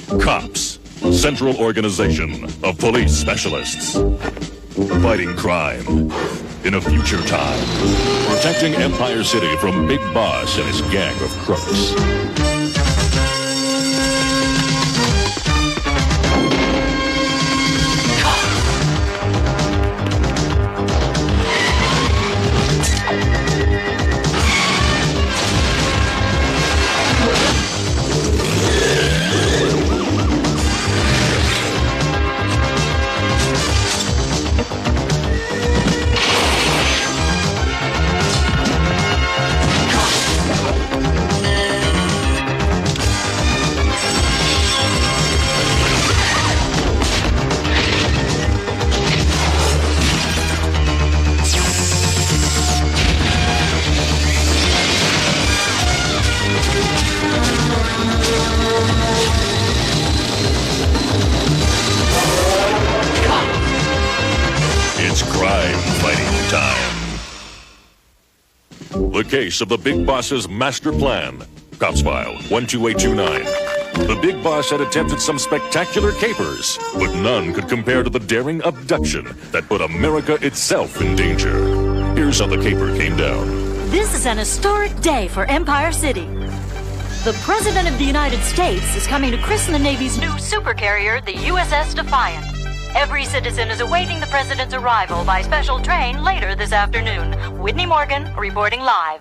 Cops, central organization of police specialists. Fighting crime in a future time. Protecting Empire City from Big Boss and his gang of crooks. The case of the Big Boss's master plan. Cops File 12829. The Big Boss had attempted some spectacular capers, but none could compare to the daring abduction that put America itself in danger. Here's how the caper came down. This is an historic day for Empire City. The President of the United States is coming to christen the Navy's new supercarrier, the USS Defiant. Every citizen is awaiting the President's arrival by special train later this afternoon. Whitney Morgan reporting live.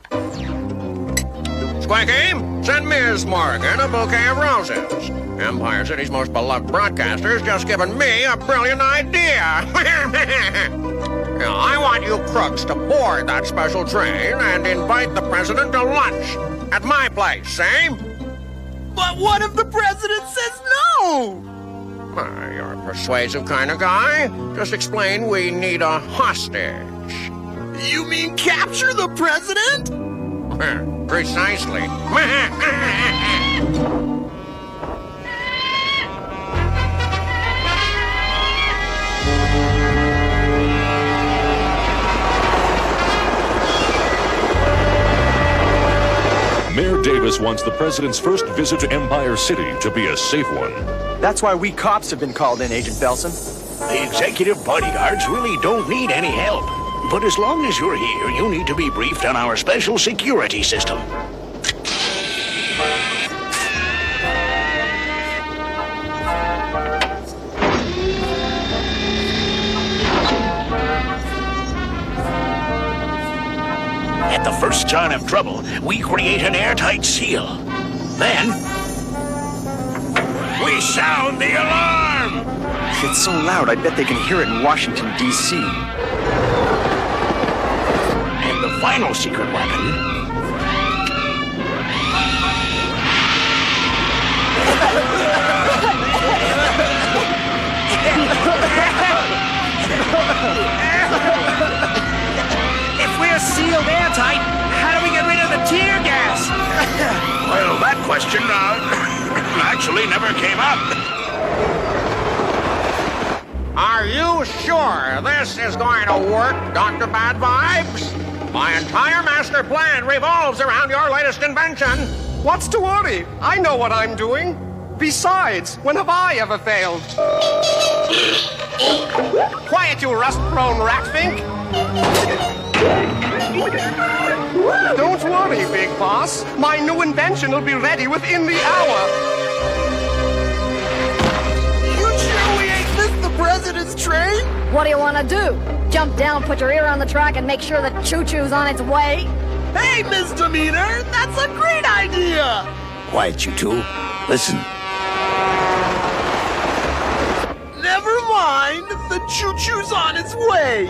Squeaky, send Ms. Morgan a bouquet of roses. Empire City's most beloved broadcaster's just given me a brilliant idea. Now, I want you crooks to board that special train and invite the President to lunch at my place, eh? But what if the President says no? You're a persuasive kind of guy. Just explain we need a hostage. You mean capture the President? Precisely. Mayor Davis wants the President's first visit to Empire City to be a safe one. That's why we cops have been called in, Agent Belson. The executive bodyguards really don't need any help. But as long as you're here, you need to be briefed on our special security system. At the first sign of trouble, we create an airtight seal. Then, we sound the alarm! It's so loud, I bet they can hear it in Washington, D.C. And the final secret weapon... If we're sealed airtight, how do we get rid of the tear gas? Well, that question, actually never came up. Are you sure this is going to work, Dr. Bad Vibes? My entire master plan revolves around your latest invention. What's to worry? I know what I'm doing. Besides, when have I ever failed? Quiet, you rust-prone rat-fink! Don't worry, Big Boss. My new invention will be ready within the hour. You sure we ain't missed the President's train? What do you want to do? Jump down, put your ear on the track, and make sure the choo-choo's on its way? Hey, Misdemeanor, that's a great idea! Quiet, you two. Listen. Never mind, the choo-choo's on its way!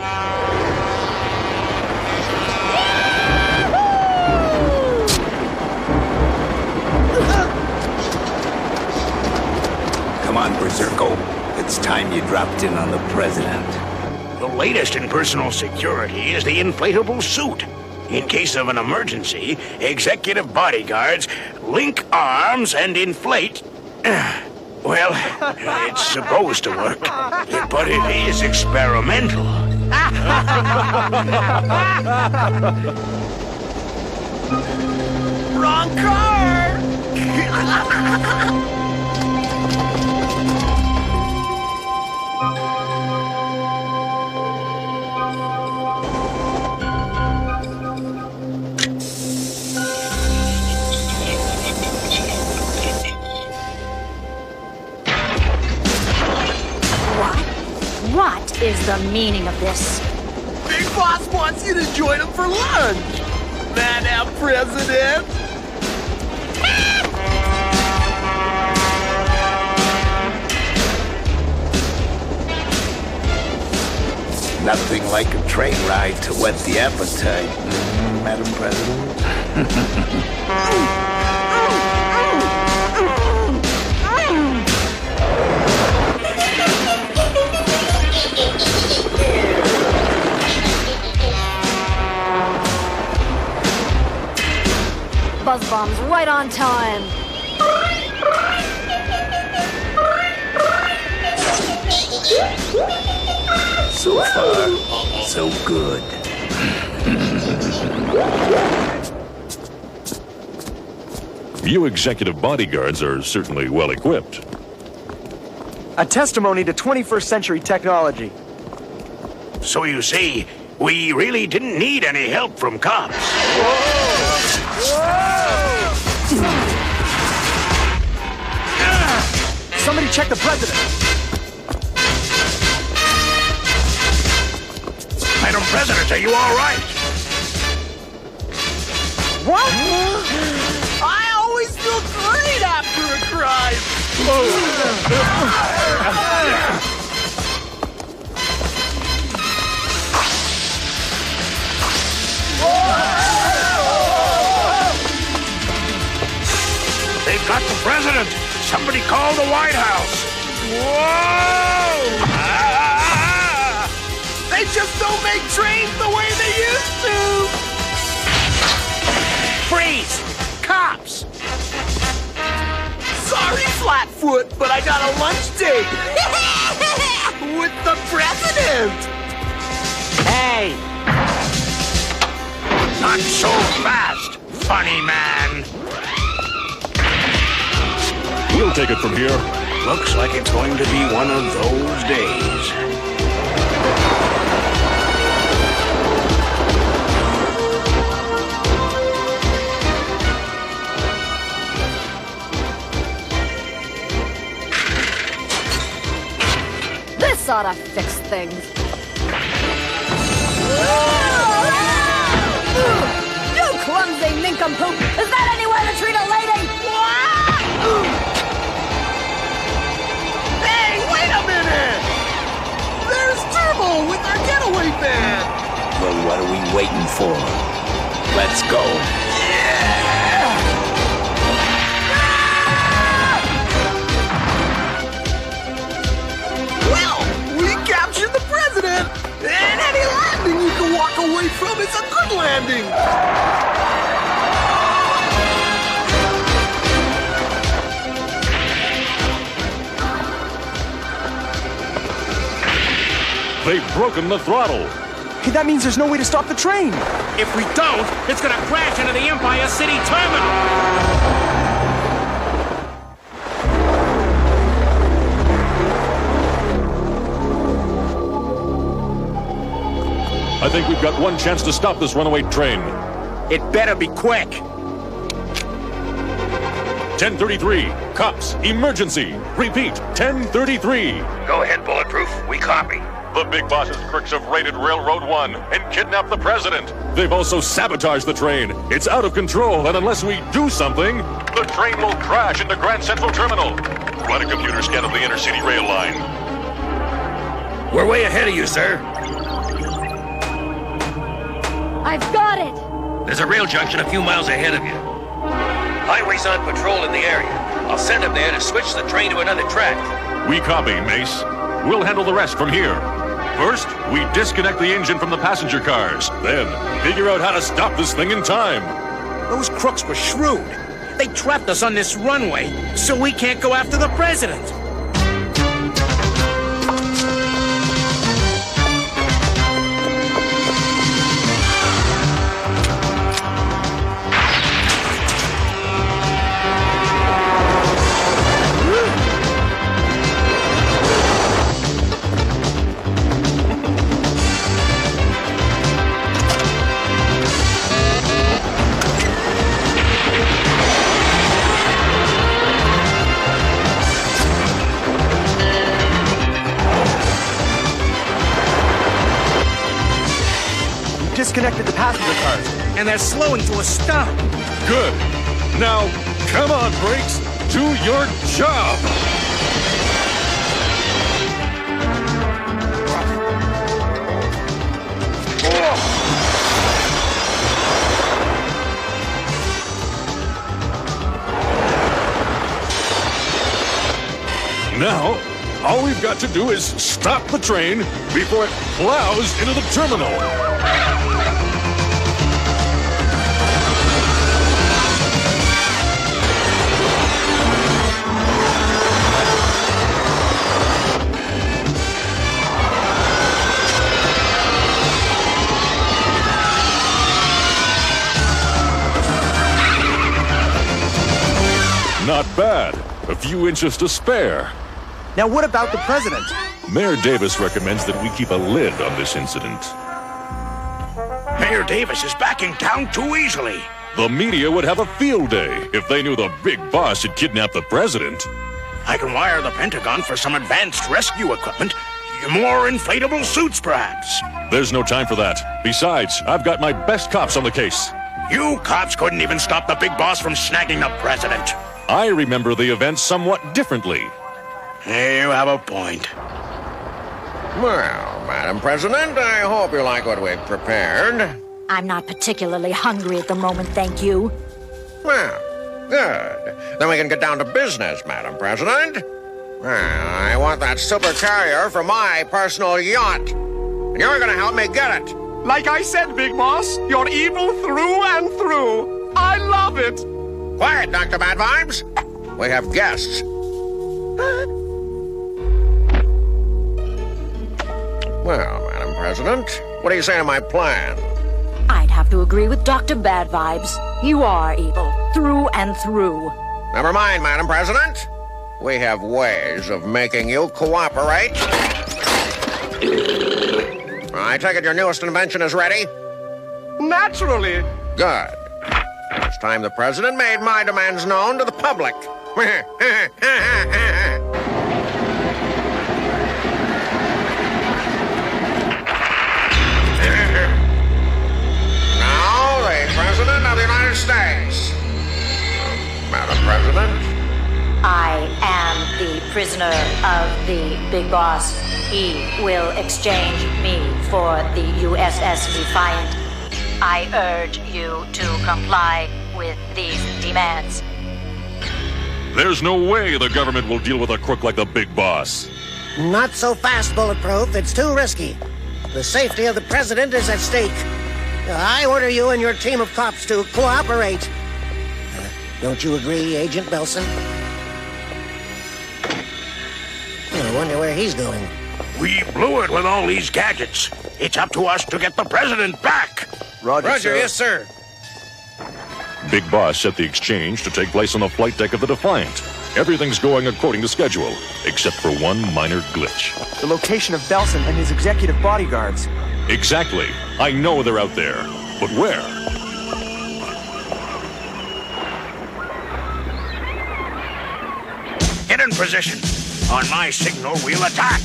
Come on, Berserko. It's time you dropped in on the President. The latest in personal security is the inflatable suit. In case of an emergency, executive bodyguards link arms and inflate. Well, it's supposed to work, but it is experimental. Wrong car! is the meaning of this? Big Boss wants you to join him for lunch. Madam President. Nothing like a train ride to whet the appetite, Madam President. Buzz bomb's right on time. So far, so good. You executive bodyguards are certainly well equipped. A testimony to 21st century technology. So you see, we really didn't need any help from cops. Somebody check the president. Madam President, are you all right? What? I always feel great after a crime. They've got the president. Somebody call the White House. Whoa! They just don't make trains the way they used to. Freeze! Cops! Sorry, Flatfoot, but I got a lunch date with the president. Hey! Not so fast, funny man. We'll take it from here. Looks like it's going to be one of those days. This ought to fix things. You clumsy nincompoop! Is that any way to treat a lady? Hey, wait a minute! There's Turbo with our getaway van! Well, what are we waiting for? Let's go. Well, we captured the president! And any landing you can walk away from is a good landing! They've broken the throttle. Hey, that means there's no way to stop the train. If we don't, it's gonna crash into the Empire City Terminal! I think we've got one chance to stop this runaway train. It better be quick! 1033. Cops, emergency. Repeat, 1033. Go ahead, Bulletproof. We copy. The Big Boss's crooks have raided Railroad 1 and kidnapped the president. They've also sabotaged the train. It's out of control, and unless we do something, the train will crash into Grand Central Terminal. Run a computer scan of the intercity rail line. We're way ahead of you, sir. I've got it! There's a rail junction a few miles ahead of you. Highway's on patrol in the area. I'll send him there to switch the train to another track. We copy, Mace. We'll handle the rest from here. First, we disconnect the engine from the passenger cars. Then, figure out how to stop this thing in time. Those crooks were shrewd. They trapped us on this runway, so we can't go after the president. disconnected the passenger cars. And they're slowing to a stop. Good. Now, come on, brakes. Do your job. Now, all we've got to do is stop the train before it plows into the terminal. Not bad. A few inches to spare. Now what about the president? Mayor Davis recommends that we keep a lid on this incident. Mayor Davis is backing down too easily. The media would have a field day if they knew the big boss had kidnapped the president. I can wire the Pentagon for some advanced rescue equipment. More inflatable suits, perhaps. There's no time for that. Besides, I've got my best cops on the case. You cops couldn't even stop the big boss from snagging the president. I remember the event somewhat differently. You have a point. Well, Madam President, I hope you like what we've prepared. I'm not particularly hungry at the moment, thank you. Well, good. Then we can get down to business, Madam President. Well, I want that supercarrier for my personal yacht. And you're gonna help me get it. Like I said, Big Boss, you're evil through and through. I love it. Quiet, Dr. Bad Vibes. We have guests. Well, Madam President, what do you say to my plan? I'd have to agree with Dr. Bad Vibes. You are evil, through and through. Never mind, Madam President. We have ways of making you cooperate. I take it your newest invention is ready? Naturally. Good. It's time the President made my demands known to the public. Now, the President of the United States. Madam President? I am the prisoner of the Big Boss. He will exchange me for the USS Defiant. I urge you to comply with these demands. There's no way the government will deal with a crook like the Big Boss. Not so fast, Bulletproof. It's too risky. The safety of the president is at stake. I order you and your team of cops to cooperate. Don't you agree, Agent Belson? I wonder where he's going. We blew it with all these gadgets. It's up to us to get the president back. Roger, sir. Yes, sir. Big Boss set the exchange to take place on the flight deck of the Defiant. Everything's going according to schedule, except for one minor glitch. The location of Belson and his executive bodyguards. Exactly. I know they're out there. But where? Get in position. On my signal, we'll attack.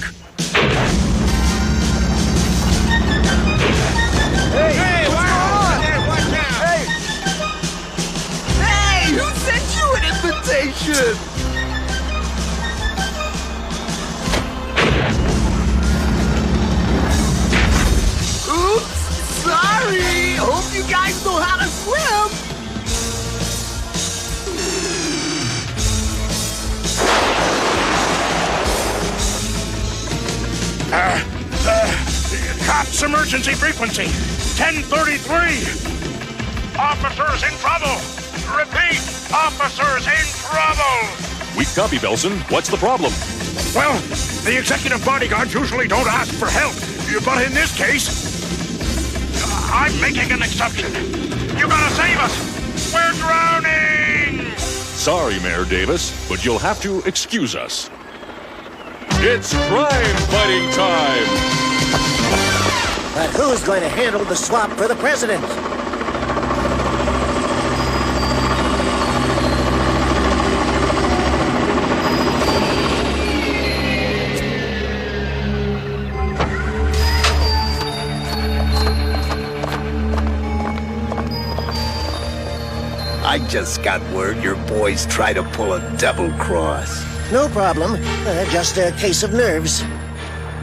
Hey, what's going on? Watch out! Hey, who sent you an invitation? Oops, sorry. Hope you guys know how to swim. Cops emergency frequency, 1033. Officers in trouble. Repeat, officers in trouble. We copy, Belson. What's the problem? Well, the executive bodyguards usually don't ask for help, but in this case, I'm making an exception. You gotta save us. We're drowning. Sorry, Mayor Davis, but you'll have to excuse us. It's crime-fighting time! But who's going to handle the swap for the president? I just got word your boys try to pull a double cross. No problem. Just a case of nerves.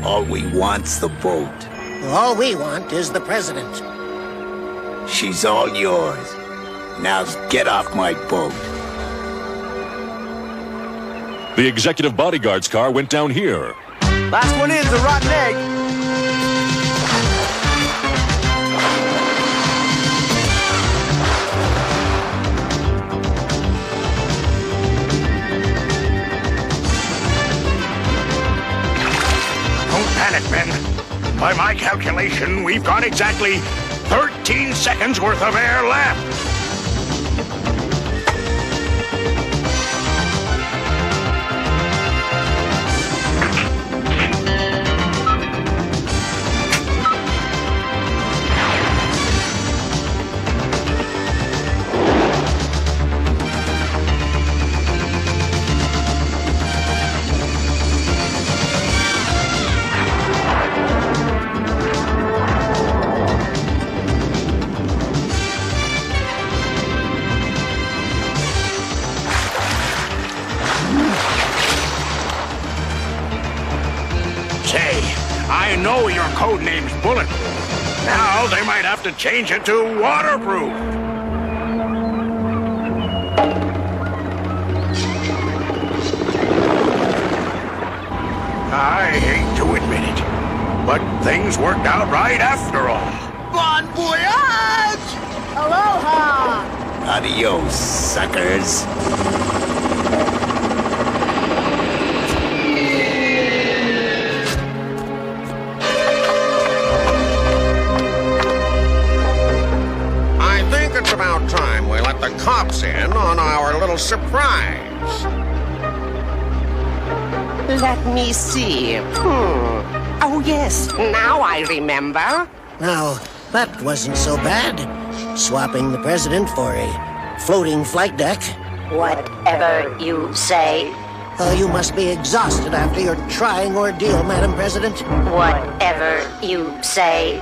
All we want's the boat. All we want is the president. She's all yours. Now get off my boat. The executive bodyguard's car went down here. Last one in's a rotten egg. Don't panic, men. By my calculation, we've got exactly 13 seconds worth of air left. I know your code name's Bulletproof. Now they might have to change it to Waterproof. I hate to admit it, but things worked out right after all. Bon voyage! Aloha! Adios, suckers. It's about time we let the cops in on our little surprise. Let me see. Oh, yes. Now I remember. Now, that wasn't so bad. Swapping the president for a floating flight deck. Whatever you say. You must be exhausted after your trying ordeal, Madam President. Whatever you say.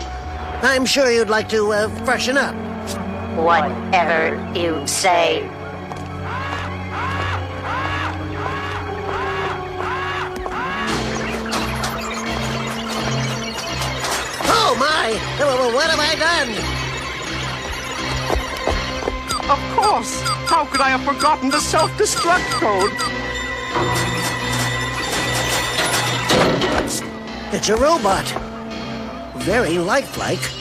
I'm sure you'd like to freshen up. Whatever you say. Oh, my! What have I done? Of course! How could I have forgotten the self-destruct code? It's a robot. Very lifelike,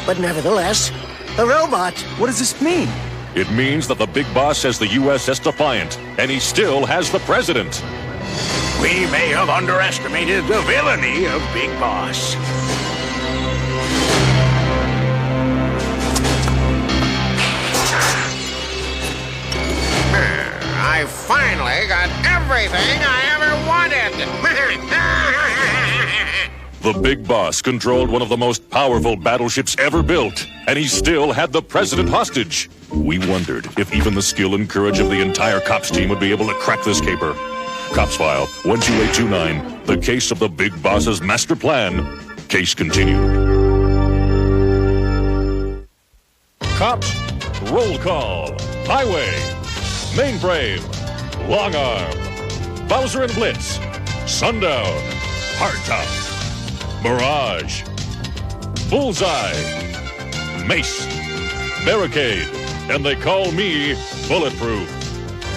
but nevertheless, a robot. What does this mean? It means that the big boss has the USS Defiant, and he still has the president. We may have underestimated the villainy of Big Boss. I finally got everything I ever wanted. The big boss controlled one of the most powerful battleships ever built, and he still had the president hostage. We wondered if even the skill and courage of the entire cops team would be able to crack this caper. Cops File 12829, the case of the big boss's master plan. Case continued. Cops, roll call. Highway, Mainframe, Long Arm, Bowser and Blitz, Sundown, Hardtop, Mirage, Bullseye, Mace, Barricade, and they call me Bulletproof.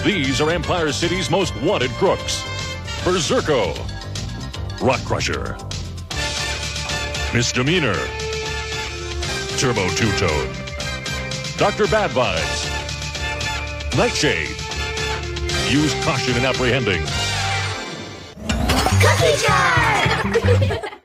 These are Empire City's most wanted crooks. Berserko, Rock Crusher, Misdemeanor, Turbo Two-Tone, Dr. Bad Vibes, Nightshade. Use caution in apprehending. Cookie jar!